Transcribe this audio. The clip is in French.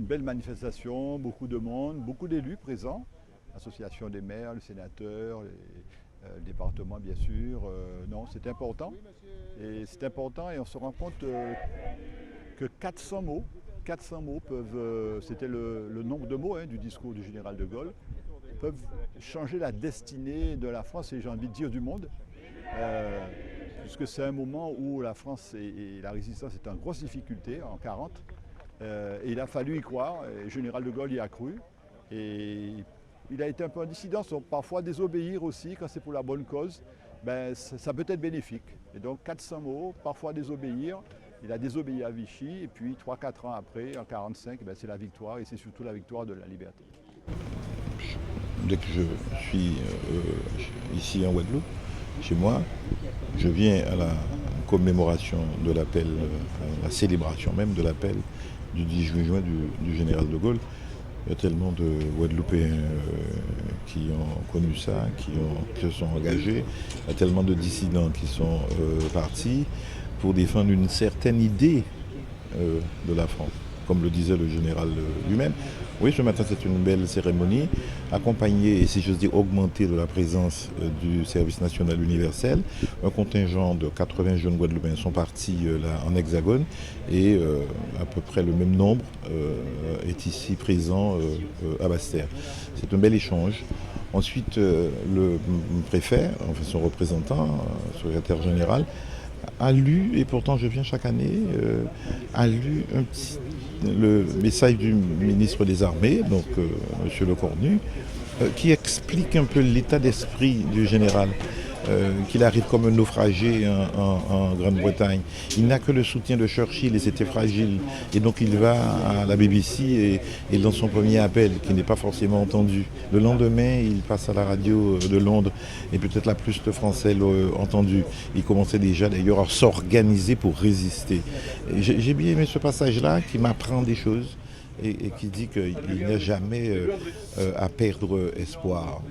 belle manifestation, beaucoup de monde, beaucoup d'élus présents, l'association des maires, le sénateur, le département bien sûr. Non, c'est important. Et c'est important et on se rend compte que 400 mots peuvent, c'était le nombre de mots du discours du général de Gaulle, peuvent changer la destinée de la France et j'ai envie de dire du monde. Puisque c'est un moment où la France et la résistance étaient en grosse difficulté en 40. Et il a fallu y croire, et le général de Gaulle y a cru. Et il a été un peu en dissidence, donc parfois désobéir aussi quand c'est pour la bonne cause, ça peut être bénéfique. Et donc 400 mots, parfois désobéir. Il a désobéi à Vichy et puis 3-4 ans après, en 1945, c'est la victoire et c'est surtout la victoire de la liberté. Dès que je suis ici en Guadeloupe, chez moi, je viens à la commémoration de l'appel, la célébration même de l'appel du 18 juin du général de Gaulle. Il y a tellement de Guadeloupéens qui ont connu ça, qui se sont engagés. Il y a tellement de dissidents qui sont partis pour défendre une certaine idée de la France, comme le disait le général lui-même. Oui, ce matin, c'est une belle cérémonie, accompagnée, et si j'ose dire, augmentée de la présence du service national universel. Un contingent de 80 jeunes Guadeloupéens sont partis là en Hexagone et à peu près le même nombre est ici présent à Basse-Terre. C'est un bel échange. Ensuite, le préfet, enfin son représentant, secrétaire général, a lu, et pourtant je viens chaque année, a lu le message du ministre des Armées, donc M. Lecornu, qui explique un peu l'état d'esprit du général, qu'il arrive comme un naufragé en Grande-Bretagne. Il n'a que le soutien de Churchill et c'était fragile. Et donc il va à la BBC et dans son premier appel, qui n'est pas forcément entendu, le lendemain il passe à la radio de Londres et peut-être la plus de Français l'ont entendu. Il commençait déjà d'ailleurs à s'organiser pour résister. J'ai bien aimé ce passage-là qui m'apprend des choses et qui dit qu'il n'y a jamais à perdre espoir.